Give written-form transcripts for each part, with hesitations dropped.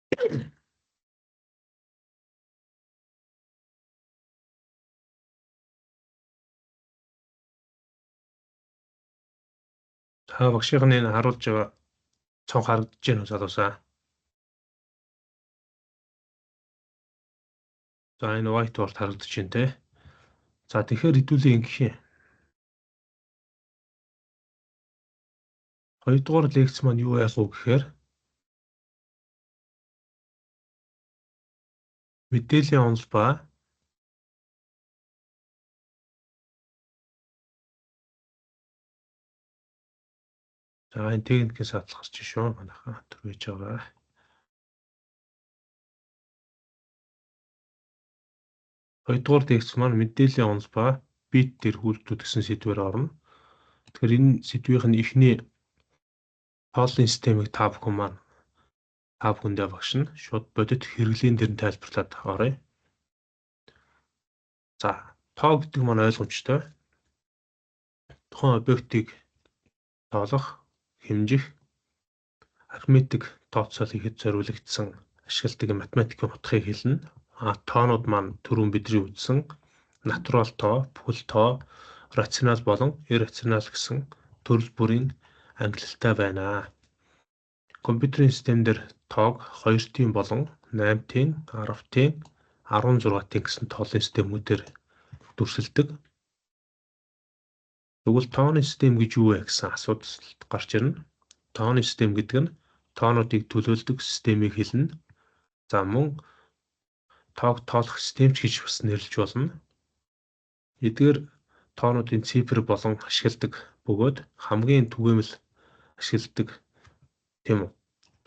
За багшийн энэ харуулж байгаа цонх харагдаж байна уу залуусаа? За энэ whiteboard харагдаж байна те. За тэгэхээр хэдүүлээ ингэх юм. Хоёрдугаар лекц маань юу яах вэ гэхээр мэдээллийн онол ба за энэ техникээс хатлах чинь шүү манайхаа төрөж байгаа. Хоёрдугаар лекц маань мэдээллийн онол ба бит дээр хүлдүүд гэсэн сэдвээр орно. Тэгэхээр энэ сэдвийнх нь эхний хооллын системийг та бүхэндээ багш нь шууд бодит хэрэглэн дээр нь тайлбарлаад оръё. За тоо гэдэг маань ойлгомжтой. Тухайн объектыг тоолох, хэмжих, арифметик тооцоол хийхэд зориулагдсан ашигладаг математикийн утгыг хэлнэ. Тоонууд маань түрүүн бидний үзсэн натурал тоо, бүхэл тоо, рационал болон иррационал гэсэн төрөл бүрийн ангиллалтай байна. Компьютерийн системдэр тоог 2-ийн болон 8-ийн, 10-ийн, 16-ийн гэсэн тоолын системүүдээр дүрсэлдэг. Тэгвэл тооны систем гэж юу вэ гэсэн асуулт гарч ирнэ. Тооны систем гэдэг нь тоонуудыг төлөөлдөг системийг хэлнэ. За мөн тоог тоолох системч гэж бас нэрлэж болно. Эдгээр тоонуудын цифр болон ашигладаг бөгөөд хамгийн түгээмэл ашигладаг тийм үү.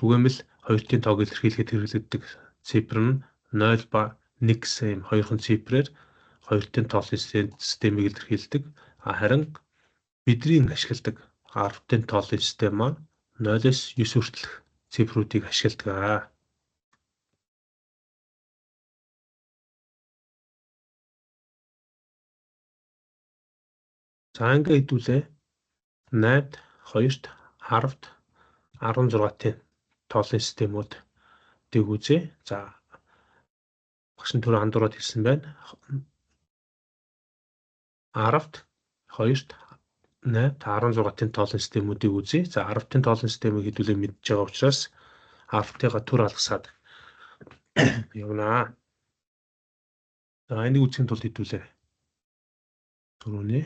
Түгээмэл 2-ийн тоог илэрхийлэхэд хэрэглэгддэг цифр нь 0 ба 1 гэсэн юм хоёрхан цифрээр 2-ийн тоолын системийг илэрхийлдэг. Харин бидний ашигладаг 10-ийн тоолын систем маань 0-оос 9 хүртэлх цифрүүдийг ашигладаг. За ингээ хэдүүлээ 8-д, 2-т, 10-д, 16-ийн тоолын системүүдийг үзье. За багш нь түрүү андуураад хэлсэн байна. 10-д, 2-т, 8-д, 16-ийн тоолын системүүдийг үзье. За 10-ийн тоолын системийг хэдүүлээ мэдж байгаа учраас 10-тыгаа төр алгасаад явнаа. За энийг үзэхийн тулд хэдүүлээ түрүүний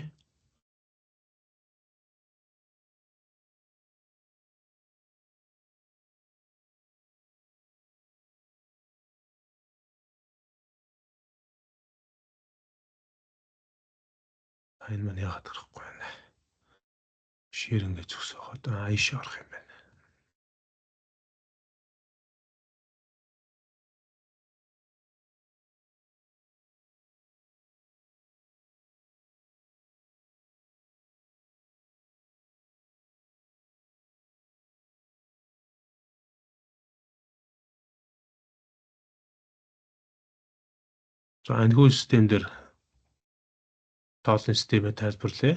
энэ маань яагаад гарахгүй байна. Share ингэ зүгсөөхөд ийш орох юм байна. За энэхүү систем дээр тоолын системээ тайлбарлая.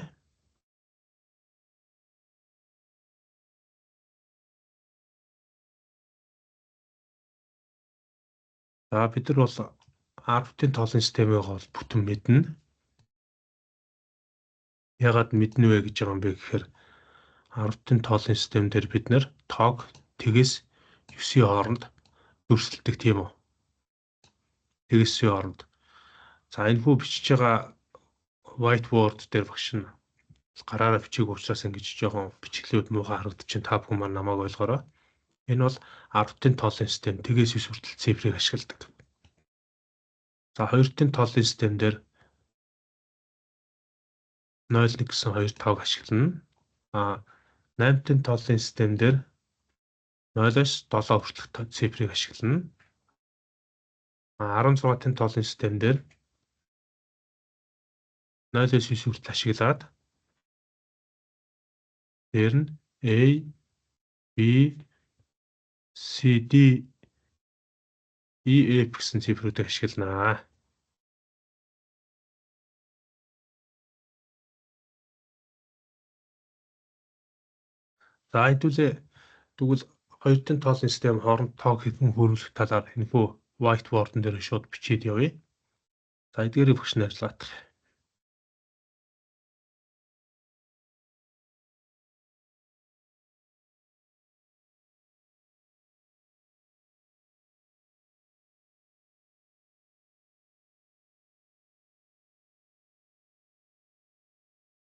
За бид нар бол 10-ийн тоолын системийг бол бүтэн мэднэ. Ягаад мэднэ вэ гэж байгаа юм бэ гэхээр 10-ийн тоолын систем дээр бид нар тоог тэгээс 9-ийн хооронд дүрсэлдэг тийм үү? Тэгээс 9-ийн хооронд. За энэ хүү бичиж байгаа whiteboard дээр багш нь гараараа бичиг учраас ингэж жоохон бичглүүд муухай харагдаж байна. Та бүхэн маань намайг ойлгоорой. Энэ бол 10-ийн тоолын систем тэгээс 9 хүртэл цифрыг ашигладаг. За 2-ын тоолын систем дээр 0-1 гэсэн 2 тоог ашиглана. 8-ын тоолын систем дээр 0-оос 7 хүртэлх цифрыг ашиглана. 16-ын тоолын систем дээр 0-оос 9 хүртэл ашиглаад дээр нь A, B, C, D, E, F гэсэн цифрүүдийг ашиглана. За хэдүүлээ тэгвэл Хоёрын тоолын систем хооронд тоог хэдэн хөрвүүлэх талаар энэхүү whiteboard-н дээр шууд бичээд явъя. За эдгээрийг багш нь ажиллагаадах.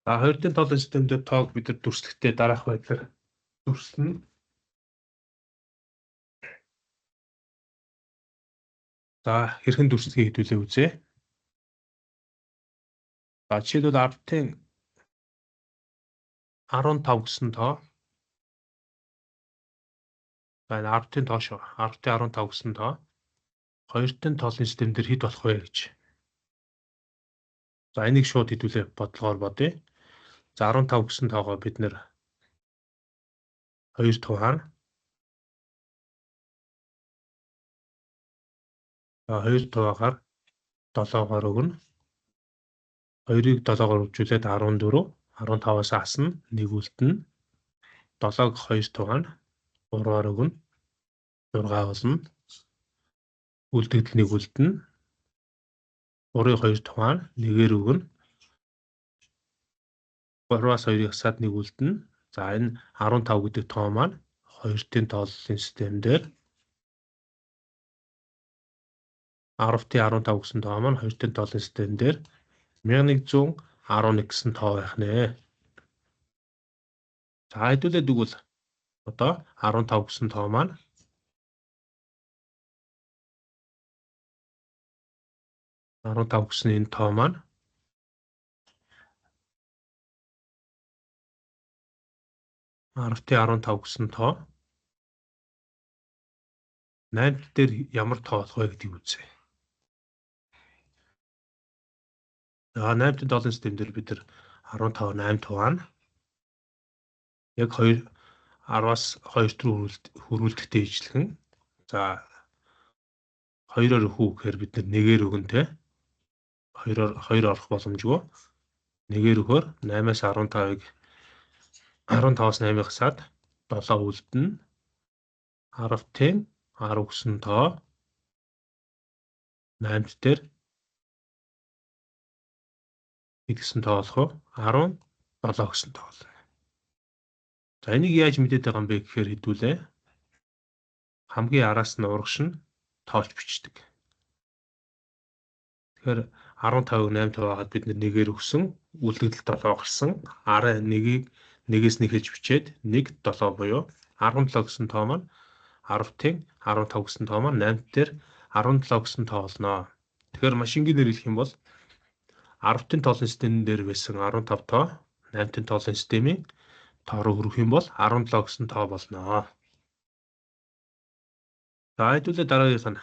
За хоёрын тоолын систем дээр тоог бид нар дүрслэхдээ дараах байдлаар дүрслэнэ. За хэрхэн дүрслэхийг хэдүүлээ үзье. За жишээлбэл 10-ын 15 гэсэн тоо. За энэ 10-ын тоо шүү. 10-ын 15 гэсэн тоо. Хоёрын тоолын систем дээр хэд болох вэ гэж. За энийг шууд хэдүүлээ бодлогоор бодъё. За 15 гэсэн тоогоо бид нэр 2 тухаар. За 2 тухаар 7-оор өгнө. 2-ыг 7-оор хөвжүүлээд 14, 15-аас асна, нэгүүлтэн. 7-г 2 тухаар 3-аар өгнө. 6 болно. Үлдэгдэл нэгүүлтэн. 3-ыг 2 тухаар 1-ээр өгнө. 3-аас 2-ыг асаад нэгүүлтэн. За энэ 15 гэдэг тоо маань хоёрын тооллын систем дээр 10-ийн 15 гэсэн тоо маань хоёрын тооллын систем дээр 1111 гэсэн тоо байх нэ. За хэдүүлээд өгвөл одоо 15 гэсэн тоо маань 15 гэсэн энэ тоо маань 10-ийн 15 гэсэн тоо 8 дээр ямар тоо болох вэ гэдгийг үзье. За 8-ын тоолын систем дээр бид нар 15 8 тухайн яг 10-аас 2 руу хөрвүүлдэхтэй ижилхэн. За 2-оор өгөх гэхээр бид нар 1-ээр өгнө те. 2 орох боломжгүй. 1-ээр өгөхөөр 8-аас 15-ыг 15-аас 8-ыг хасаад 7 үлдэнэ. 10-ийн 10 гэсэн тоо 8 дээр хэд гэсэн тоо болох вэ? 17 гэсэн тоо болно. За энийг яаж мэдээд байгаа юм бэ гэхээр хэдүүлээ. Хамгийн араас нь урагш нь тоолж бичдэг. Тэгэхээр 15-ыг 8 таваагаад бид 1-ээр өгсөн, үлдэгдэл 7 гарсан. Араа 1-ээс нь хэлж бичээд 1 7 буюу 17 гэсэн тоо маань 10-ийн 15 гэсэн тоо маань 8 дээр 17 гэсэн тоо болно. Тэгэхээр маш энгийнээр хэлэх юм бол 10-ын тоолын системэн дээр байсан 15 тоо 8-ын тоолын системийн тоо руу хөрөх юм бол 17 гэсэн тоо болно. За хэдүүлээ дараагийнх нь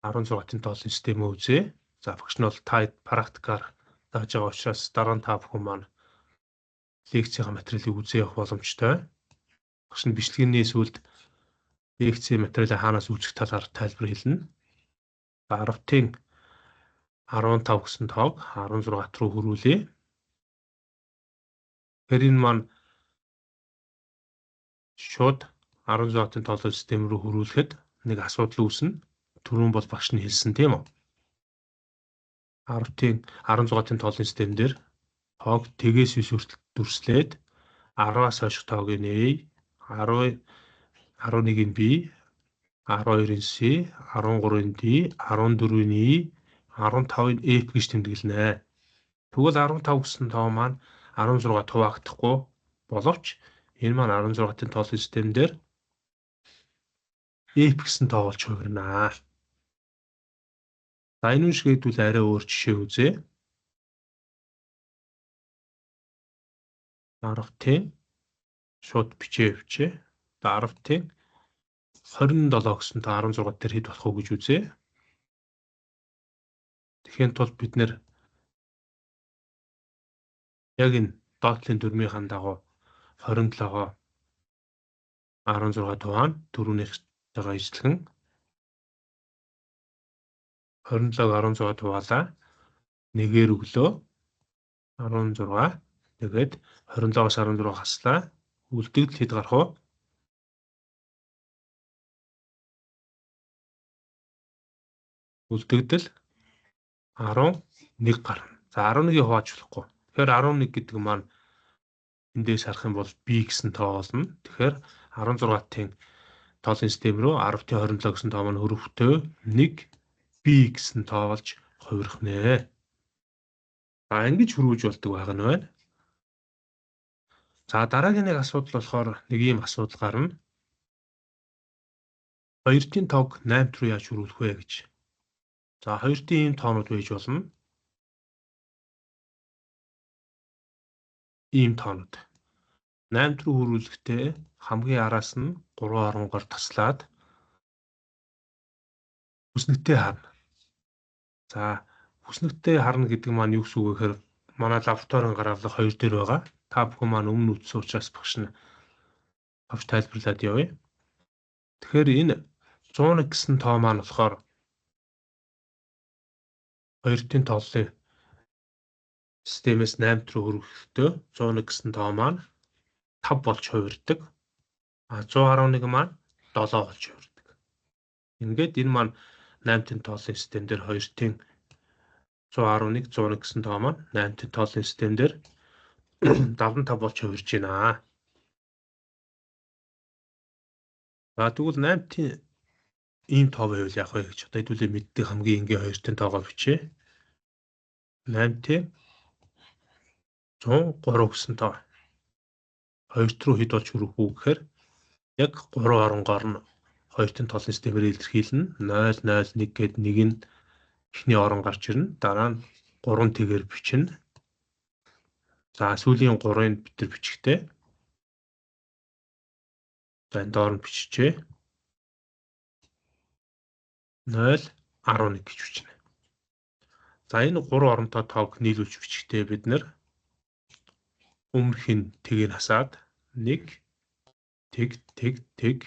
16-ын тоолын системээ үзье. За багш нь бол та практикаар зааж байгаа учраас дараа нь та бүхэн маань лекцийн материалыг үзээ явах боломжтой. Багш нь бичлэгийн сүүлд лекцийн материалыг хаанаас үзэх талаар тайлбар хэлнэ. 10-ийн 15 гэсэн тоог 16 руу хөрвүүлье. Тэгэхээр энэ маань шууд 16-ын тоолын систем рүү хөрвүүлэхэд нэг асуудал үүснэ. Түрүүн бол багш нь хэлсэн тийм үү? 10-ийн 16-ын тоолын систем дээр тоог тэгээс 9 хүртэл дүрслээд 10-аас хойш тоог нь A, 11-ийн B, 12-ын C, 13-ын D, 14-ийн E, 15-ын F гэж тэмдэглэнэ. Тэгвэл 15 гэсэн тоо маань 16 хуваагдахгүй боловч энэ маань 16-ын тоолын систем дээр F гэсэн тоо болж хувирнаа. За энэ шиг хэдүүл арай өөр жишээ үзье. 10-ийн шууд бичээ. 10-ийн 27 гэсэн тоо 16 дээр хэд болох вэ гэж үзье. Тэгэхэд тул бид нэр яг энэ доотлын дүрмийн дагуу 27-гоо 16 тухайн түрүүнийхтэйгээ ижилхэн 27-г 16 хуваалаа 1-ээр өглөө 16 Тэгээд 27-аас 16 хаслаа. Үлдэгдэл хэд гарах вэ? Үлдэгдэл 11 гарна. За 11-ийг хувааж болохгүй. Тэгэхээр 11 гэдэг маань эндээс харах юм бол b гэсэн тоо болно. Тэгэхээр 16-ийн тоолын систем рүү 10-27 гэсэн тоо маань хөрвөлтөө 1 b гэсэн тоо болж хувирах нэ. За ингэж хөрвүүлж болдог байх нь байна. За дараагийн нэг асуудал болохоор нэг ийм асуудал гарна. 2-ын тоог 8 руу яаж хөрвүүлэх вэ гэж. За 2-ын ийм тоонууд байж болно. Ийм тоонууд. 8 руу хөрвүүлэхдээ хамгийн араас нь 3 оронгоор таслаад хүснэгтээ харна. За хүснэгтээ харна гэдэг маань юу гэсэн үг вэ гэхээр манай лабораторийн гаргалга 2 дээр байгаа. Та бүхэн маань өмнө үтсэн учраас багш нь авч тайлбарлаад явъя. Тэгэхээр энэ 101 гэсэн тоо маань болохоор 2-ын тооллын системээс 8 руу хөрвөхдөө 101 гэсэн тоо маань 5 болж хувирдаг. 111 маань 7 болж хувирдаг. Ингээд энэ маань 8-ын тооллын систем дээр 2-ын 111, 101 гэсэн тоо маань 8-ын тооллын систем дээр 75 болж хувирж байна. За тэгвэл 8-ын ийм тоо байвал яах вэ гэж одоо хэдүүлээ мэддэг хамгийн энгийн 2-ын тоогоо бичээ. 8-ийн 103 гэсэн тоо. 2 руу хэд болж хөрөх үү гэхээр яг 3 оронгоор нь 2-ын тоолын системээр илэрхийлнэ. 0 0 1 гээд нэг нь эхний орон гарч ирнэ. Дараа нь 3 тэгээр бичнэ. За сүүлийн 3-ыг бид нар бичихтэй. За энэ доор нь биччихье. 0 11 гэж бичнэ. За энэ 3 оронтой тоог нийлүүлж бичихтэй бид нар өмнөх нь тэгийг хасаад 1 тэг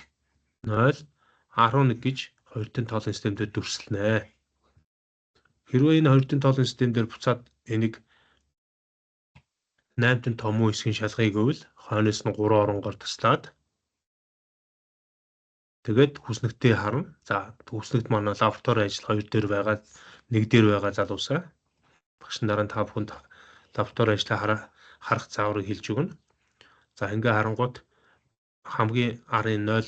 0 11 гэж 2-ын тоолын систем дээр дүрслэнэ. Хэрвээ энэ 2-ын тоолын систем дээр буцаад энийг 8-ын том уу эсхийн шалгахыг гэвэл хойноос нь 3 оронгоор таслаад тэгээд хүснэгтээ харна. За хүснэгт манай лабораторийн ажил 2 дээр байгаа, 1 дээр байгаа залуусаа багш нарын та бүхэнд лабораторийн ажлаа харах зааврыг хэлж өгнө. За ингээ харангууд хамгийн арын 0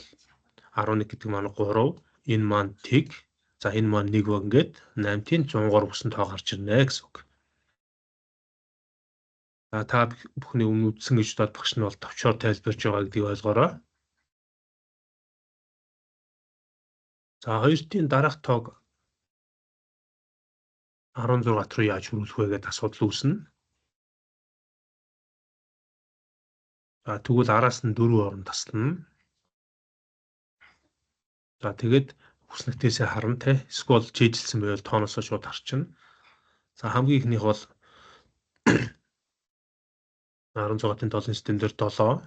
11 гэдэг маань 3, энэ маань тэг, за энэ маань 1 баг ингээд 8-ийн 103 гэсэн тоо гарч ирнэ гэсэн үг. За та бүхний өмнө үтсэн гэж бодоод багш нь бол товчоор тайлбарж байгаа гэдгийг ойлгоорой. За 2-ын дараах тоог 16 руу яаж хөрвүүлэх вэ гэдэг асуудал үүснэ. За тэгвэл араас нь 4 орон таслана. За тэгээд хүснэгтээсээ харна те. Эсвэл чийдэлсэн байвал тооноосоо шууд харчихна. За хамгийн ихнийх бол 16-ын тоолын систем дээр 7.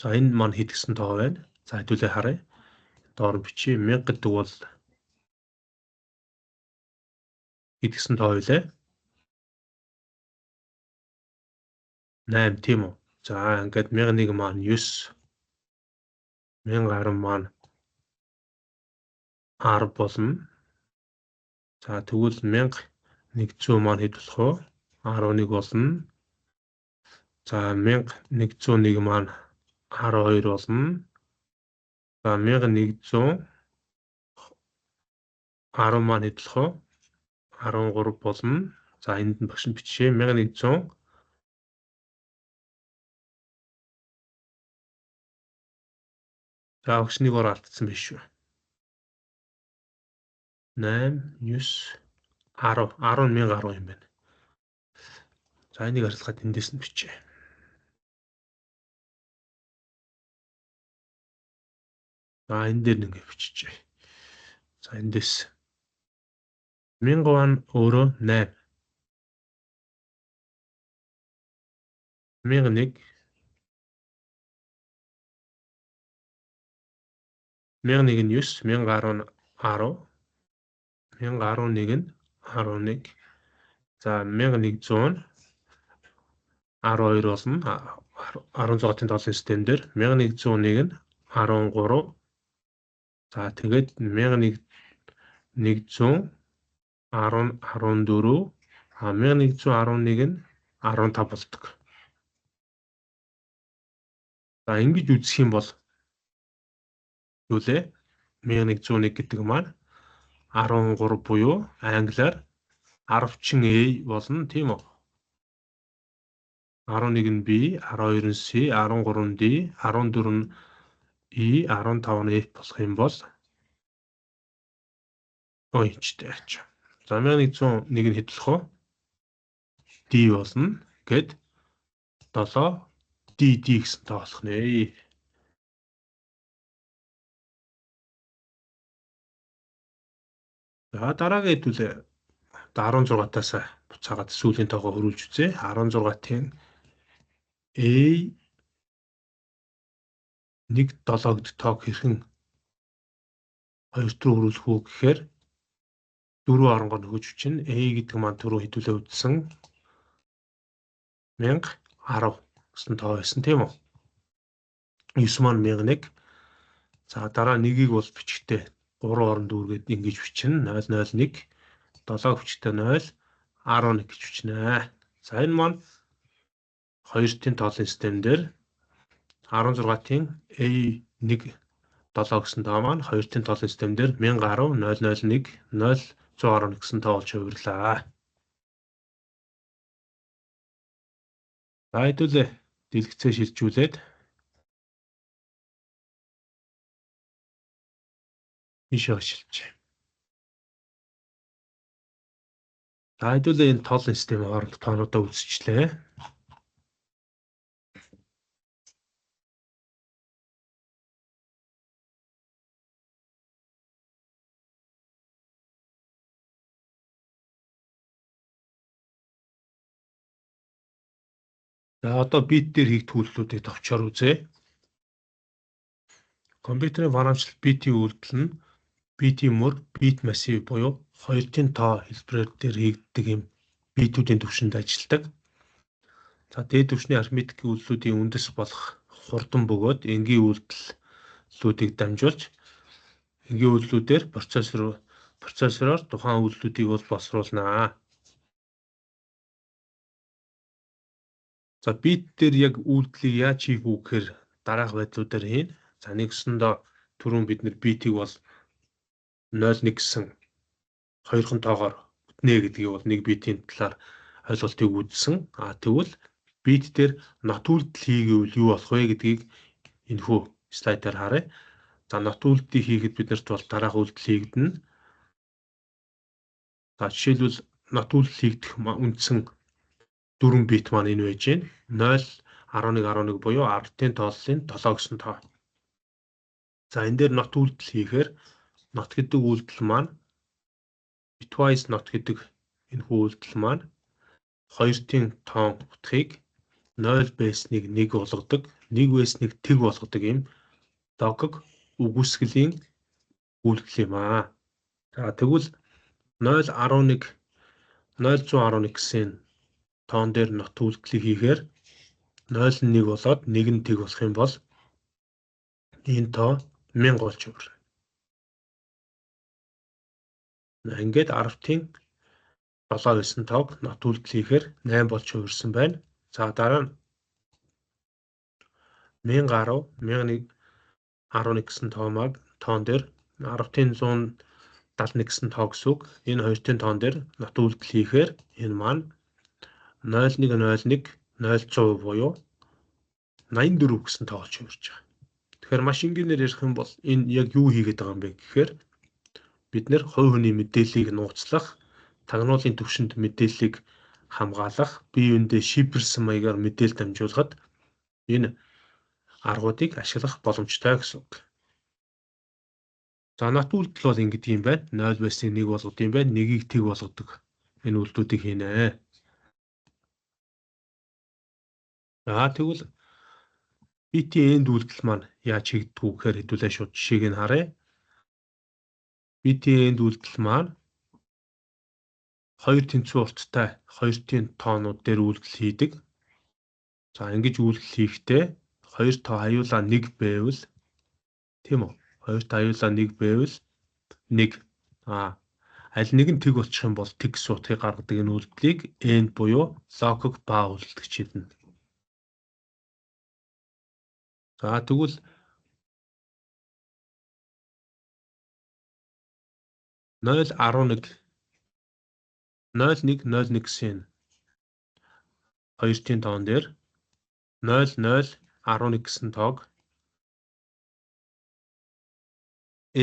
За энэ маань хэд гэсэн тоо байна? За хэдүүлээ харъя. Доор бичиж 1000 гэдэг бол хэд гэсэн тоо вэ? 8 тийм үү? За ингээд 1001 маань 9. 1010 маань 10 болно. За тэгвэл 1100 маань хэд болох вэ? 11 болно. За 1101 маань 12 болно. За 1100 10 маань хэд болох вэ? 13 болно. За энд нь багш нь бичээ 1100 За багш нэг ор алдсан биш үү? 8 9 10 10,010 юм байна. За энийг арилгаад эндээс нь бичээ. За энэ дээр нэг биччихье. За эндээс 1000 өөрөө 8. 1001 1001 нь 9, 1010 нь 10, 1011 нь 11. За 1100 нь 12 болно. 16-ын тоолын систем дээр 1101 нь 13. За тэгээд 1100 10 14 1111 нь 15 болдог. За ингэж үзэх юм бол зүйлээ 1101 гэдэг маань 13 буюу англиар 10-чин A болно тийм үү? 11 нь B, 12 нь C, 13 нь D, 14 нь E, 15 нь F болох юм бол энэчтэй аач. За 1101 нь хэд болох вэ? D болно. Гэт 7 DD гэсэн тоо болох нэ. За дараагийн хэдүүлээ 16-таас буцаагаад сүүлийн тоогоо хөрвүүлж үзье. 16-ийн A 1-7 гэдэг тоог хэрхэн 2 руу хөрвүүлэх үү гэхээр 4 оронгоо нөгөөж чинь A гэдэг маань түрүү хэдүүлээ үзсэн 1010 гэсэн тоо байсан тийм үү? 9 маань 1001. За дараа нэгийг бол бичгтээ 3 оронд дүүргээд ингэж бичнэ. 001 7 хүчтэй 0 11 гэж бичнэ. За энэ маань 2-ын тоолын систем дээр 16-ийн A1 7 гэсэн тоо маань 2-ын тоолын систем дээр 1010 001 0111 гэсэн тоо болж хувирлаа. За хэдүүлээ дэлгэцээ шилжүүлээд ийшээ шилжээ. За хэдүүлээ энэ тоолын системийн хооронд тоонуудаа үзчихлээ. За одоо бит дээр хийгдэх үйлдэлүүдийг товчоор үзье. Компьютерийн варамчлалт битийн үйлдэл нь битийн мөр, бит массив буюу 2-ын тоо хэлбэрээр дээр хийгддэг юм битүүдийн түвшинд ажилладаг. За дээд түвшний арифметикийн үйлдэлүүдийн үндэс болох хурдан бөгөөд энгийн үйлдэлүүдийг дамжуулж энгийн үйлдэлүүдээр процессороор тухайн үйлдэлүүдийг бол боловсруулнаа. За бит дээр яг үйлдэлийг яаж хийх үү гэхээр дараах байдлуудаар хийнэ. За нэгсэндээ түрүүн бид нэр битийг бол 01 гэсэн хоёрхан тоогоор бүтнэ гэдгийг бол нэг битийн талаар ойлголтыг үзсэн. Тэгвэл бит дээр not үйлдэл хийгээвэл юу болох вэ гэдгийг энэхүү слайдаар харъя. За not үйлдэлийг хийхэд биднэрт бол дараах үйлдэл хийгдэнэ. За жишээлбэл not үйлдэл хийгдэх үндсэн 4 бит маань энэ байж байна. 0 11 11 буюу 10-ын тооллын 7 гэсэн тоо. За энэ дээр not үйлдэл хийхээр not гэдэг үйлдэл маань bitwise not гэдэг энэ үйлдэл маань 2-ын тоон утгыг 0 байсныг 1 болгодог, 1 байсныг тэг болгодог юм логик үгүйсгэлийн үйлдэл юм аа. За тэгвэл 011 0111 гэсэн тоон дээр not үйлдэлийг хийхээр 0-1 болоод 1 нь тэг болох юм бол энэ тоо 1000 болж хувирна. Ингээд 10-ын 7 гэсэн тоог not үйлдэл хийхээр 8 болж хувирсан байна. За дараа нь 1010 1111 гэсэн тоон дээр 10-ын 171 гэсэн тоо гэсэн үг. Энэ 2-ын тоон дээр not үйлдэл хийхээр энэ маань 0101 0% буюу 84 гэсэн тоо болж хувирж байгаа. Тэгэхээр маш энгийнээр ярих юм бол энэ яг юу хийгээд байгаа юм бэ гэхээр бид нэр хувь хүний мэдээллийг нууцлах, тагнуулын түвшинд мэдээллийг хамгаалах, бие биендээ шифрсэн маягаар мэдээлэл дамжуулахад энэ аргуудыг ашиглах боломжтой гэсэн үг. За not үйлдэл бол ингэдэг юм байна. 0 байсныг 1 болгодог юм байна. 1-ийг тэг болгодог. Энэ үйлдэлүүдийг хийнэ. За тэгвэл битийн энд үйлдэл маань яаж хийгддэг вэ гэхээр хэдүүлээ шууд жишээг нь харъя. Битийн энд үйлдэл маань 2 тэнцвэр урттай 2-ын тоонууд дээр үйлдэл хийдэг. За ингэж үйлдэл хийхдээ хоёр тоо аюулаа 1 байвал тийм үү? Хоёр тоо аюулаа 1 байвал 1 аль нэг нь тэг болчих юм бол тэг суутгийг гаргадаг энэ үйлдэлийг end буюу logik ба үйлдэл гэж хэлнэ. За тэгвэл 0.11 0.1 гэсэн хоёртын тоон дээр 0.0.11 гэсэн тоог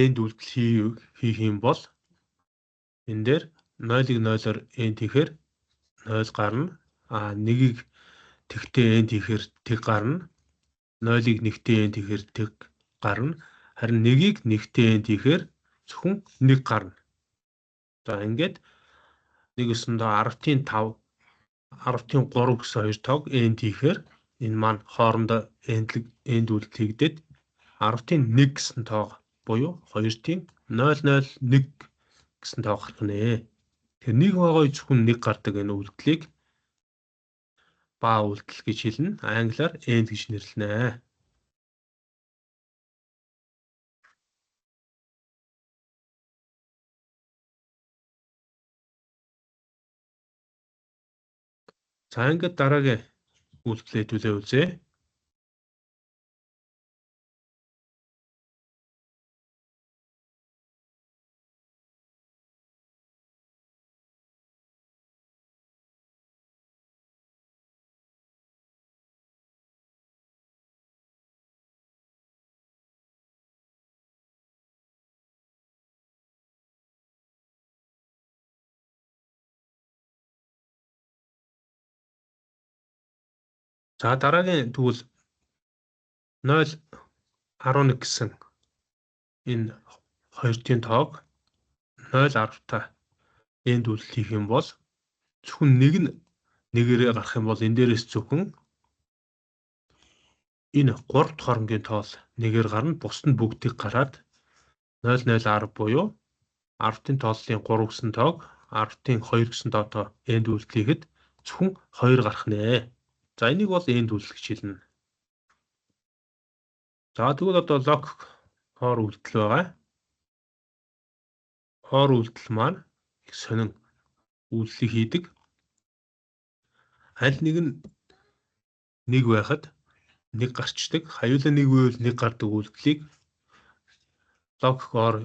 end үйлдэл хийх юм бол энэ дээр 0-ыг 0-оор end хийхээр 0 гарна. 1-ийг тэгтээ end хийхээр тэг гарна. 0-ыг нэгтээ end хийхээр тэг гарна. Харин 1-ийг нэгтээ end хийхээр зөвхөн 1 гарна. За ингээд 1/10-ийн 5 10-ийн 3 гэсэн хоёр тоог end хийхээр энэ маань хоорондоо end үйлдэл хийгдээд 10-ийн 1 гэсэн тоог буюу 2-ийн 0.01 гэсэн тоог гарах нэ. Тэгэхээр нэг байгаа зөвхөн нэг гардаг энэ үйлдэлийг ба үйлдэл гэж хэлнэ. Англиар end гэж нэрлэнэ. За ингээд дараагийн үйлдэлээ төлөө үзье. За дараагийн тэгвэл 0.11 гэсэн энэ хоёртын тоог 0.10 та end үйлдэл хийх юм бол зөвхөн нэг нь нэгээрээ гарах юм бол энэ дээрээс зөвхөн энэ 3 дахь хоронгийн тоол нэгээр гарна. Бусд нь бүгдийг гараад 0.010 буюу 10-ын тооллын 3 гэсэн тоог 10-ын 2 гэсэн тоотоо end үйлдэл хийхэд зөвхөн 2 гарах нэ. За энийг бол end үйлдэл гэж хэлнэ. За тэгвэл одоо logik or үйлдэл байгаа. Or үйлдэл маань их сонин үйлдэлийг хийдэг. Аль нэг нь нэг байхад нэг гарчдаг. Хоёулаа нэг байвал нэг гардаг үйлдэлийг logik or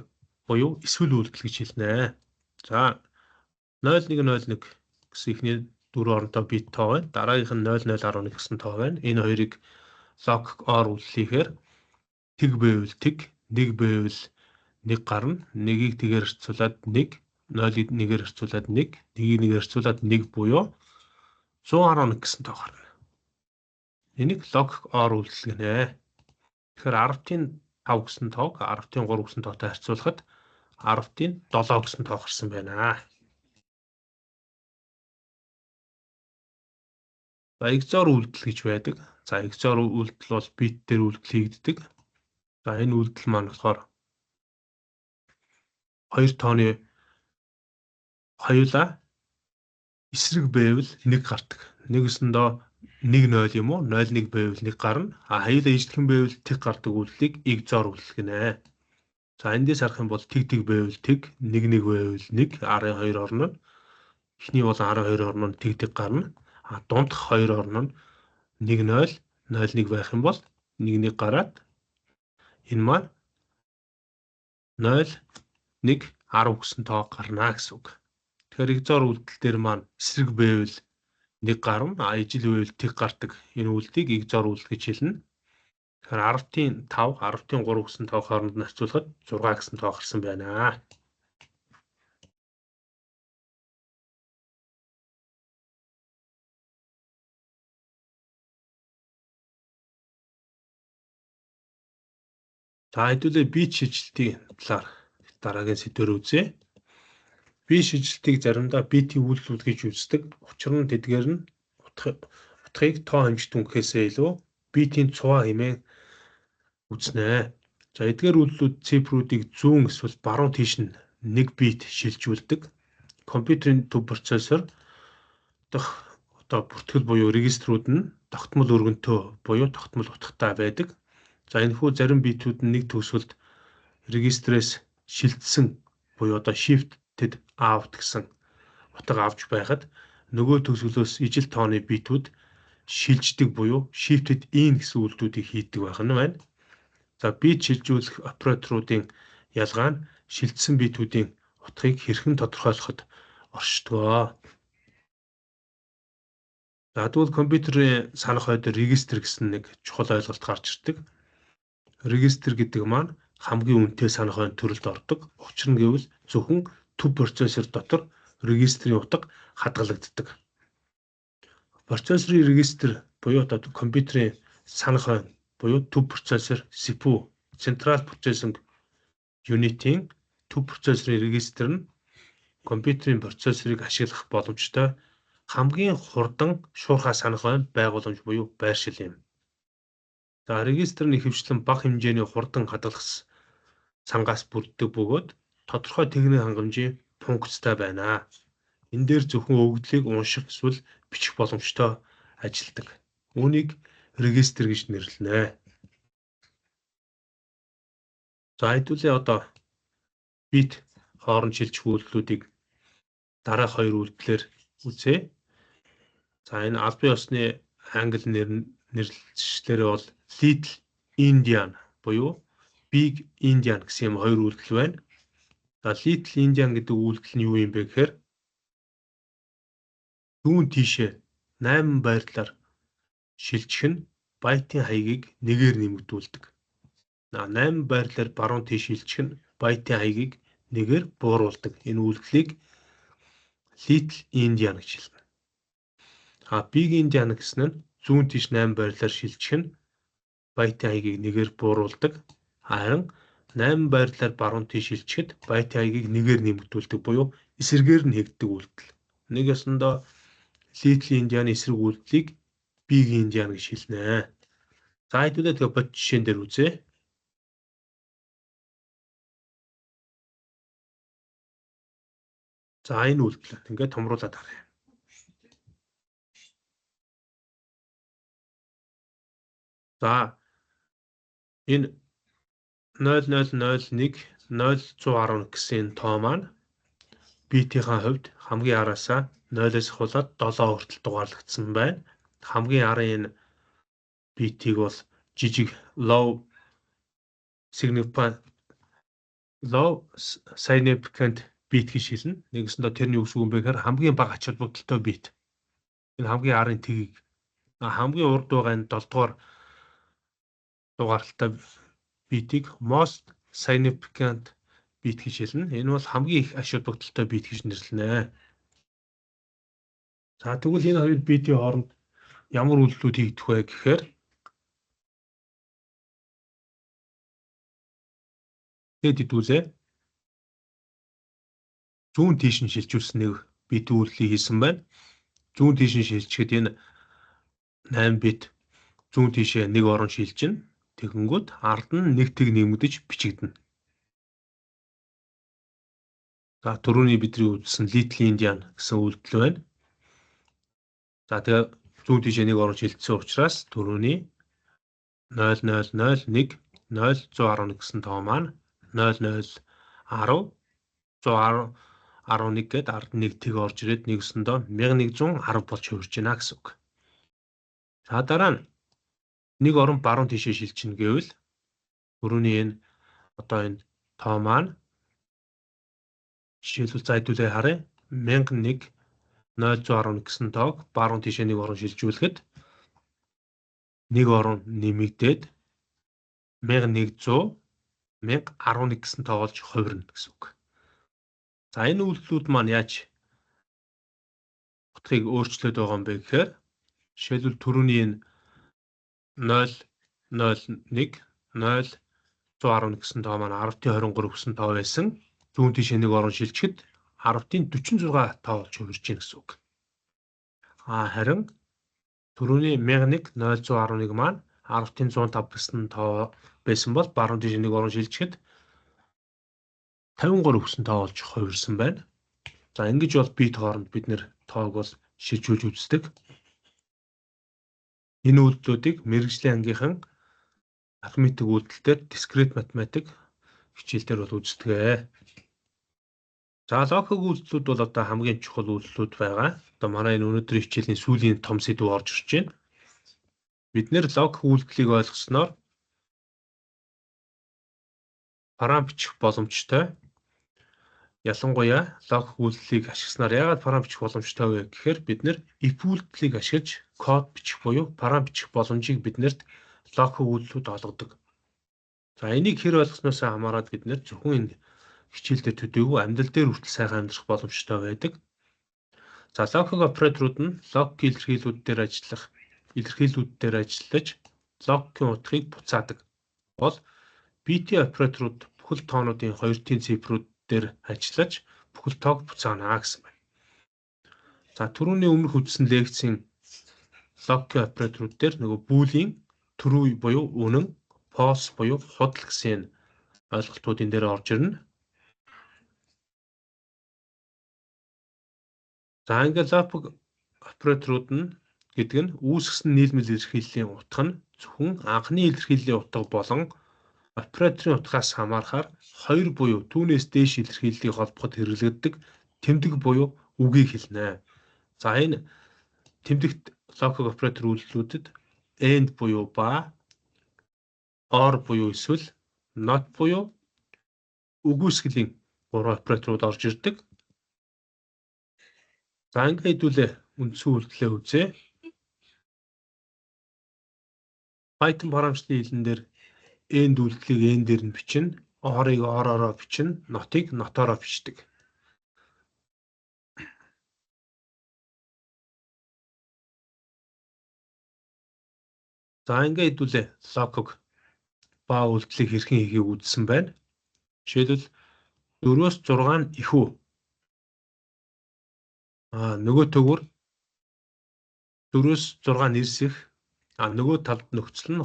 буюу эсвэл үйлдэл гэж хэлнэ. За 0.1.0.1 гэсэн ихний 4 оронтой бит тоо байна. Дараагийнх нь 0.011 гэсэн тоо байна. Энэ хоёрыг logik or үйлдэл хийхээр тэг байвал тэг, нэг байвал нэг гарна. Нэгийг тэгээр харьцуулаад 1, 0-ыг нэгээр харьцуулаад 1, нэгийг нэгээр харьцуулаад 1 буюу 111 гэсэн тоо гарна. Энийг logik or үйлдэл гэнэ. Тэгэхээр 10-ийн 5 гэсэн тоог 10-ийн 3 гэсэн тоотой харьцуулахад 10-ийн 7 гэсэн тоо гарсан байна. За XOR үйлдэл гэж байдаг. За XOR үйлдэл бол бит дээр үйлдэл хийгддэг. За энэ үйлдэл маань болохоор хоёр тооны хоёулаа эсрэг байвал нэг гардаг. Нэгэсэндээ 1-0 юм уу? 0-1 байвал нэг гарна. Хоёулаа ижлэгэн байвал тэг гардаг үйлдэлийг XOR үйлдэл гэнэ. За эндээс харах юм бол тэг байвал тэг, 1-1 байвал 1, 12 орно нь. Эхний бол 12 орно нь тэг гарна. Дундх 2 орно нь 1-0, 0-1 байх юм бол 1-1 гараад энэ маань 0-1 10 гэсэн тоо гарна гэсэн үг. Тэгэхээр XOR үйлдэл дээр маань эсрэг байвал нэг гарна, ижил байвал тэг гардаг энэ үйлдэлийг XOR үйлдэл гэж хэлнэ. Тэгэхээр 10-ийн 5, 10-ийн 3 гэсэн тоо хооронд нь харьцуулахад 6 гэсэн тоо гарсан байна. За хэдүүлээ бит шилжилтийн талаар дараагийн сэдвээр үзье. Бит шилжилтийг заримдаа битийн үйлдэлүүд гэж үздэг. Учир нь тэдгээр нь утгыг тоо хэмжит өнгөхөөсөө илүү битийн цуваа хэмээн үзнэ. За эдгээр үйлдэлүүд цифруудыг зүүн эсвэл баруун тийш нь 1 бит шилжүүлдэг. Компьютерийн төв процессор дахь одоо бүртгэл буюу регистрүүд нь тогтмол өргөнтөө буюу тогтмол утгатай байдаг. За энэхүү зарим битүүд нь нэг төгсгөлд регистрээс шилжсэн буюу одоо shifted out гэсэн утга авч байхад нөгөө төгсгөлөөс ижил тооны битүүд шилждэг буюу shifted in гэсэн үйлдэлүүдийг хийдэг байх нь байна. За бит шилжүүлэх операторуудын ялгаа нь шилжсэн битүүдийн утгыг хэрхэн тодорхойлоход оршдог. За тэгвэл компьютерийн санах хойд регистр гэсэн нэг чухал ойлголт гарч ирдэг. Регистр гэдэг маань хамгийн үнэтэй санах хойд төрөлд ордог. Учир нь гэвэл зөвхөн төв процессор дотор регистрийн утга хадгалагддаг. Процессорын регистр буюу одоо компьютерийн санах хойд буюу төв процессор CPU Central Processing Unit-ийн төв процессорын регистр нь компьютерийн процессорыг ашиглах боломжтой хамгийн хурдан шуурхай санах хойд байгууламж буюу байршил юм. За регистр нь ихэвчлэн бага хэмжээний хурдан хадгалах сангаас бүрддэг бөгөөд тодорхой техник хангамжийн функцтай байна. Энэ дээр зөвхөн өгөгдлийг унших эсвэл бичих боломжтой ажилдаг. Үүнийг регистр гэж нэрлэнэ. За хэдүүлээ одоо бит хооронд шилжих үйлдэлүүдийг дараах хоёр үйлдэлээр үзье. За энэ албан ёсны англи нэрлэлчлэрээ бол Little Indian буюу Big Indian гэсэн юм хоёр үйлдэл байна. За Little Indian гэдэг үйлдэл нь юу юм бэ гэхээр зүүн тийшээ 8 байрлалаар шилжих нь байтын хаягийг нэгээр нэмэгдүүлдэг. 8 байрлалаар баруун тийш шилжих нь байтын хаягийг нэгээр бууруулдаг. Энэ үйлдэлийг Little Indian гэж хэлнэ. Big Indian гэсэн нь зүүн тийш 8 байрлалаар шилжих нь байтын хаягийг нэгээр бууруулдаг. Харин 8 байрлалаар баруун тийш шилжихэд байтын хаягийг нэгээр нэмэгдүүлдэг буюу эсрэгээр нь хийгддэг үйлдэл. Нэг ясандаа Little Indian эсрэг үйлдлийг Big Indian гэж хэлнэ. За хэдүүлээ тэгээ бод жишээн дээр үзье. За энэ үйлдэл ингээд томруулаад харъя. За энэ 0001 0111 гэсэн тоо маань битийн хувьд хамгийн араасаа 0-ээс ахуулаад 7 хүртэл дугаарлагдсан байна. Хамгийн арын энэ битийг бол жижиг low significant бит гэж хэлнэ. Нэгсэндээ тэрний үгс үг юм бэ гэхээр хамгийн бага ач холбогдолтой бит. Энэ хамгийн арын тгийг хамгийн урд байгаа энэ 7 дугаар дугаарлалтай битийг most significant бит гэж хэлнэ. Энэ бол хамгийн их ач холбогдолтой бит гэж нэрлэнэ. За тэгвэл энэ хоёр битийн хооронд ямар үйлдэлүүд хийгдэх вэ гэхээр хэдүүлээ зүүн тийш нь шилжүүлсэн нэг бит үйлдэлийг хийсэн байна. Зүүн тийш нь шилжихэд энэ 8 бит зүүн тийшээ нэг орон шилжинэ. Тэгэнгүүт ард нь нэг тэг нэмэгдэж бичигдэнэ. За түрүүний бидний үзсэн Little Indian гэсэн үйлдэл байна. За тэгээ зүүн тийшээ нэг орон шилжсэн учраас түрүүний 0001 0111 гэсэн тоо маань 0010 111 гээд ард нэг тэг орж ирээд нэгсэндээ 1110 болж хувирж байна гэсэн үг. За дараа нь нэг орон баруун тийшээ шилжинэ гэвэл түрүүний энэ одоо энэ тоо маань жишээлбэл за хэдүүлээ харъя 1001 0111 гэсэн тоог баруун тийшээ нэг орон шилжүүлэхэд нэг орон нэмэгдээд 1100 1011 гэсэн тоо болж хувирна гэсэн үг. За энэ үйлдэлүүд маань яаж утгыг өөрчлөөд байгаа юм бэ гэхээр жишээлбэл түрүүний энэ 001 0111 гэсэн тоо маань 10-23 гэсэн тоо байсан. Зүүн тийшээ нэг орон шилжихэд 10-46 тоо болж хувирж байна гэсэн үг. Харин түрүүний 1001 0111 маань 10-105 гэсэн тоо байсан бол баруун тийшээ нэг орон шилжихэд 53 гэсэн тоо болж хувирсан байна. За ингэж бол бит хооронд бид нэр тоог бол шилжүүлж үздэг. Энэ үйлдэлүүдийг мэргэжлийн ангийнхан арифметик үйлдэлээр дискрет математик хичээлдэр бол үздэг. За логикийн үйлдэлүүд бол одоо хамгийн чухал үйлдэлүүд байгаа. Одоо манай энэ өнөөдрийн хичээлийн сүүлийн том сэдв орж ирж байна. Бид нэр логик үйлдэлийг ойлгосноор парам бичих боломжтой. Ялангуяа логик үйлдэлийг ашигласнаар яагаад парам бичих боломжтой вэ гэхээр бид нэр if үйлдэлийг ашиглаж код бичих буюу парам бичих боломжийг биднэрт логик үйлдэлүүд олгодог. За энийг хэр ойлгосноос хамаарат бид нэр зөвхөн энэ хичээлдээ төдийгүй амьдрал дээр хүртэл сайхан амьдрах боломжтой байдаг. За логик операторууд нь логикийн илэрхийллүүдээр ажиллаж логикийн утгыг буцаадаг. Бол BT операторууд бүхэл тоонуудын 2-ын цифрүүд дээр ажиллаж бүхэл тоог буцаана гэсэн байна. За түрүүний өмнөх үзсэн лекцийн логикийн операторууд дээр нөгөө бүүлийн true буюу үнэн, false буюу худал гэсэн ойлголтууд энэ дээр орж ирнэ. За ингээд логик операторууд нь гэдэг нь үүсгэсэн нийлмэл илэрхийллийн утга нь зөвхөн анхны илэрхийллийн утга болон операторын утгаас хамаарахаар 2 буюу түүнээс дээш илэрхийллийг холбоход хэрэглэгддэг тэмдэг буюу үгийг хэлнэ. За энэ тэмдэгт логик оператор үйлдэлүүдэд and буюу ба, or буюу эсвэл not буюу үгүйсгэлийн 3 операторууд орж ирдэг. За ингээд хэдүүлээ үндсэн үйлдэлээ үзье. Python програмчлалын хэлэн дээр end үйлдэлийг end дээр нь бичнэ, or-ыг or-ороо бичнэ, not-ыг not-ороо бичдэг. За ингээд хэдүүлээ логик ба үйлдэлийг хэрхэн хийхийг үзсэн байна. Жишээлбэл 4-өөс 6 нь ихүү. Нөгөө төгөр 4-өөс 6 нь эрс их. Нөгөө талд нөхцөл нь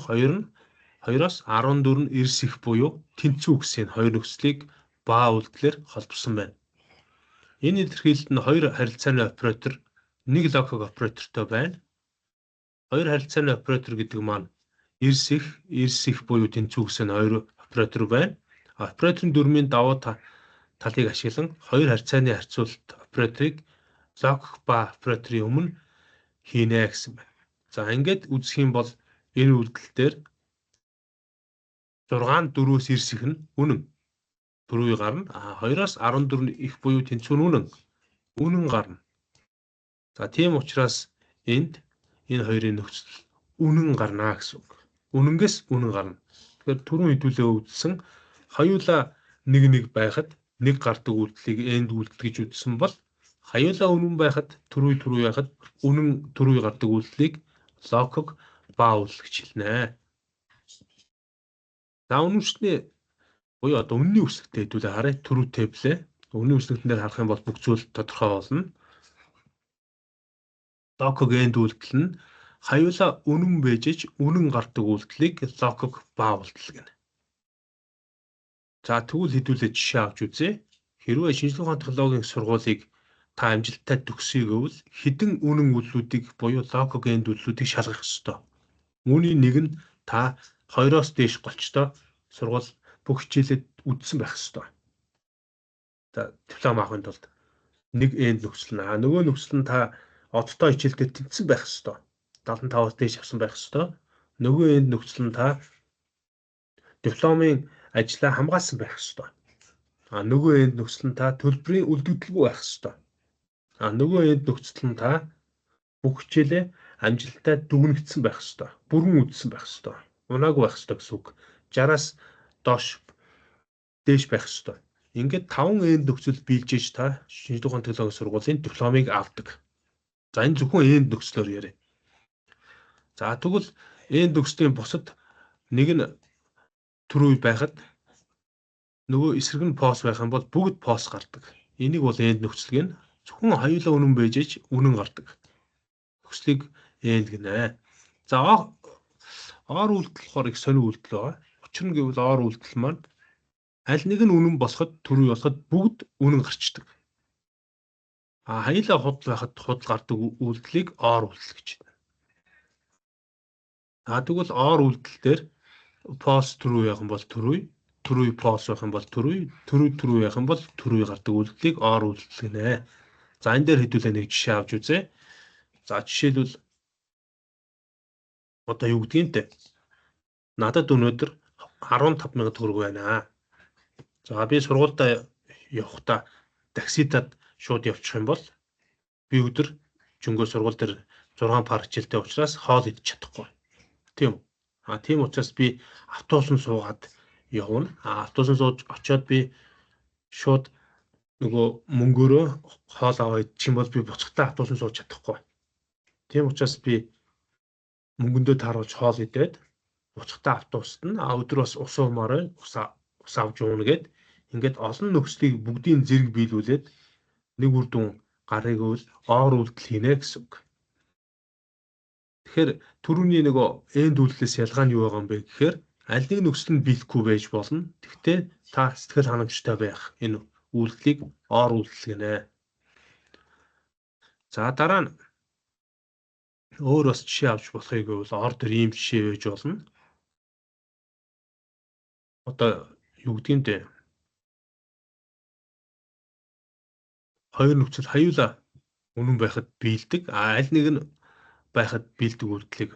2-оос 14 нь эрс их буюу тэнцүү гэсэн хоёр нөхцөлийг ба үйлдэлээр холбосон байна. Энэ илэрхийлэлд нь хоёр харилцааны оператор, нэг логик оператортой байна. Хоёр харилцааны оператор гэдэг маань эрс их буюу тэнцүү гэсэн хоёр оператор байна. Операторын дүрмийн давуу талыг ашиглан хоёр харьцааны харьцуулалт операторыг логик ба операторын өмнө хийнэ гэсэн байна. За ингээд үзэх юм бол энэ үйлдэл дээр 6-нд 4-өөс эрс их нь үнэн. True гарна. 2-оос 14 их буюу тэнцүү нь үнэн гарна. За тийм учраас энэ хоёрын нөхцөл үнэн гарна гэсэн үг. Үнэнгээс үнэн гарна. Тэгэхээр түрүүн хэдүүлээ үзсэн хоёулаа нэг байхад нэг гардаг үйлдэлийг end үйлдэл гэж үзсэн бол хоёулаа үнэн байхад true байхад үнэн true гардаг үйлдэлийг логик ба үйлдэл гэж хэлнэ. За үнэншний буюу одоо үнний үсэгтэй хэдүүлээ харъя true table. Үнний үсгэтэн дээр харах юм бол бүх зүйл тодорхой болно. Логик end үйлдэл нь хоёулаа үнэн бэжж үнэн гардаг үйлдэлийг логик ба үйлдэл гэнэ. За тэгвэл хэдүүлээ жишээ авч үзье. Хэрвээ шинжлэх ухааны технологийн сургуулийг та амжилттай төгсөе гэвэл хэдэн үнэн үйлдэлүүдийг буюу логик end үйлдэлүүдийг шалгах ёстой. Үүний нэг нь та 2-оос дээш голчтой сургууль бүх хичээлээд үзсэн байх ёстой. За диплом авахын тулд нэг end нөхцөл нь нөгөө нөхцөл нь та одтой хичээлдээ тэнцсэн байх ёстой. 75-аас дээш авсан байх ёстой. Нөгөө end нөхцөл нь та дипломын ажлаа хамгаалсан байх ёстой. Нөгөө end нөхцөл нь та төлбөрийн үлдэгдэлгүй байх ёстой. Нөгөө end нөхцөл нь та бүх хичээлээ амжилттай дүгнэгдсэн байх ёстой. Бүрэн үзсэн байх ёстой. Унаагүй байх ёстой гэсэн үг. 60-аас дээш байх ёстой. Ингээд 5 end нөхцөл биелжээж та шинжлэх ухааны технологийн сургуулийн дипломыг авдаг. За энэ зөвхөн end нөхцлөөр яриа. За тэгвэл end нөхцлийн бусад нэг нь true байхад нөгөө эсрэг нь false байх юм бол бүгд false гардаг. Энийг бол end нөхцөл гэнэ. Зөвхөн хоёулаа үнэн бэжж үнэн гардаг. Нөхцөлийг end гэнэ. За or үйлдэл болохоор их сонир үйлдэл байгаа. Учир нь гэвэл or үйлдэл маань аль нэг нь үнэн болоход true болоход бүгд үнэн гарчдаг. Хоёулаа худал байхад худал гардаг үйлдэлийг or үйлдэл гэж байна. Тэгвэл or үйлдэл дээр post true байх юм бол true post байх юм бол true байх юм бол true гардаг үйлдэлийг or үйлдэл гинэ. За энэ дээр хэдүүлээ нэг жишээ авч үзье. За жишээлбэл одоо юу гэдгийг те. Надад өнөөдөр 15,000 төгрөг байна. За би сургуультай явахдаа такситад шууд явчих юм бол би өдөр жөнгөө сургууль дээр 6 парк хичээлтэй учраас хоол идэж чадахгүй. Тийм үү? Тийм учраас би автобусанд суугаад явна. Автобусанд сууж очиод би шууд нөгөө мөнгөөрөө хоол аваад идчих юм бол би буцахтаа автобусанд сууж чадахгүй. Тийм учраас би мөнгөндөө тааруулж хоол идээд буцахтаа автобусад нь өдөр бас ус уумаараа ус авч уuna гэд ингээд олон нөхцөлийг бүгдийн зэрэг биелүүлээд нэг үр дүн гарыг үл or үйлдэл хийнэ гэсэн үг. Тэгэхээр түрүүний нөгөө энд үйлдэлээс ялгаа нь юу байгаа юм бэ гэхээр аль нэг нөхцөл нь биелэхгүй байж болно. Гэхдээ та сэтгэл ханамжтай байх энэ үйлдэлийг or үйлдэл гинэ. За дараа нь өөр бас жишээ авч болохыг бол or төр ийм жишээ байж болно. Одоо юу гэдгийг те хоёр нөхцөл хаюулаа үнэн байхад биелдэг. Аль нэг нь байхад биелдэг үйлдэлийг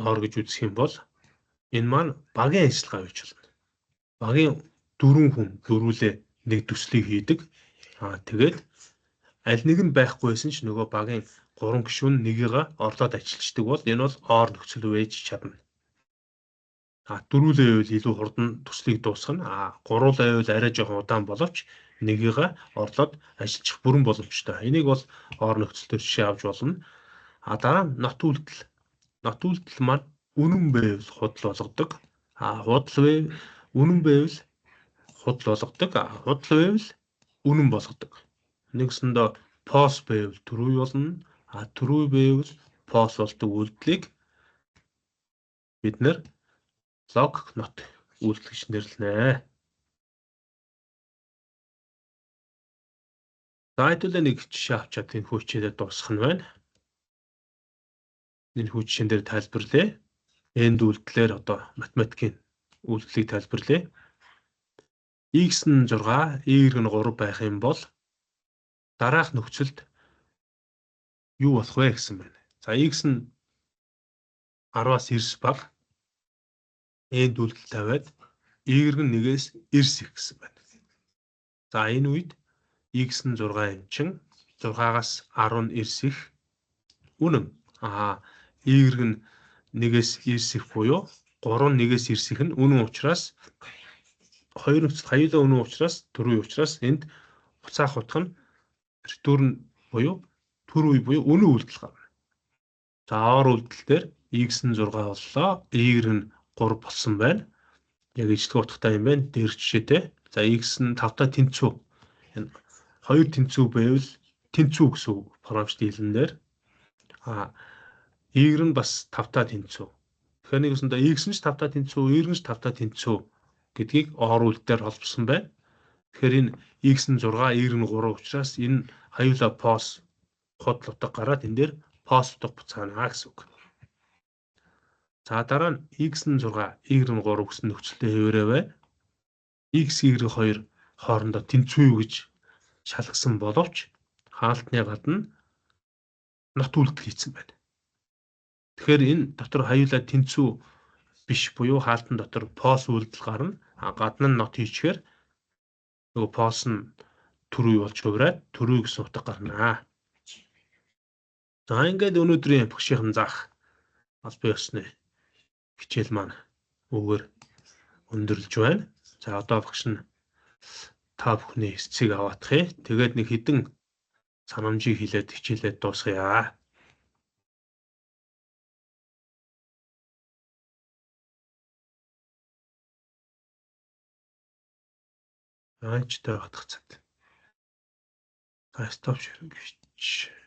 or гэж үзэх юм бол энэ маань багийн ажиллагаа гэж болно. Багийн 4 хүн дөрвөлээ нэг төслийг хийдэг. Тэгээд аль нэг нь байхгүй байсан ч нөгөө багийн 3 гишүүн нэгийгээ орлоод ажиллаждаг бол энэ бол or нөхцөл байж чадна. Дөрвөлээ байвал илүү хурдан төслийг дуусгана. Гурвуулаа байвал арай жоохон удаан боловч нэгийгээ орлоод ажиллах бүрэн боломжтой. Энийг бол or нөхцөлөөр жишээ авч болно. Дараа нь not үйлдэл. Not үйлдэл маань үнэн байвал худал болгодог. Үнэн байвал худал болгодог. Худал байвал үнэн болгодог. Нэгсэндээ post байвал true болно. True байвал post болдог үйлдэлийг бид нэр log not үйлдэл гэж нэрлэнэ. За хэдүүлээ нэг жишээ авчаад энэ хүйчээдээ дуусгах нь байна. Энэ хүйчэн дээр тайлбарлая. Энд үйлдэлээр одоо математикийн үйлдэлийг тайлбарлая. X нь 6, Y нь 3 байх юм бол дараах нөхцөлд юу болох вэ гэсэн байна. За X нь 10-аас 9 бага энд үйлдэл тавиад Y нь 1-ээс 9 их гэсэн байна. За энэ үед X нь 6 юм чин 6-аас 10 9 их үнэн. Y нь 1-ээс 9 их буюу 3 нь 1-ээс 9 их нь үнэн учраас хоёр нөхцөл хаюулаа үнэн учраас true учраас энд буцаах утга нь return буюу true буюу үнэн үйлдэл гарна. За or үйлдэл дээр X нь 6 боллоо, Y нь 3 болсон байна. Яг ижлэх утгатай юм байна. Дээр жишээтэй. За X нь 5-та тэнцүү. Энэ хоёр тэнцүү байвал тэнцүү гэсэн програмч дийлэн дээр Y нь бас 5-та тэнцүү. Тэгэхээр нэг үсэндээ X нь ч 5-та тэнцүү, Y нь ч 5-та тэнцүү гэдгийг or үйлдэлээр холбосон байна. Тэгэхээр энэ X нь 6, Y нь 3 учраас энэ хаюулаа post худал утга гараад энэ дээр post утга буцаана гэсэн үг. За дараа нь X нь 6, Y нь 3 гэсэн нөхцөлтэй хэвээрээ байна. X, Y 2 хоорондоо тэнцүү юу гэж шалгасан боловч хаалтны гадна not үйлдэл хийсэн байна. Тэгэхээр энэ дотор хаюулаа тэнцүү биш буюу хаалтан дотор post үйлдэл гарна. Гадна нь not хийчихээр нөгөө post нь true болж хувраад true гэсэн утга гарнаа. За ингээд өнөөдрийн багшийн заах албан ёсны хичээл маань өгөр өндөрлж байна. За одоо багш нь та бүхний эцсийг аваадахыг. Тэгээд нэг хідэн санамжийг хэлээд хичээлээ дуусгая. Аачтай хатгацаад. Стоп ширэн гэж.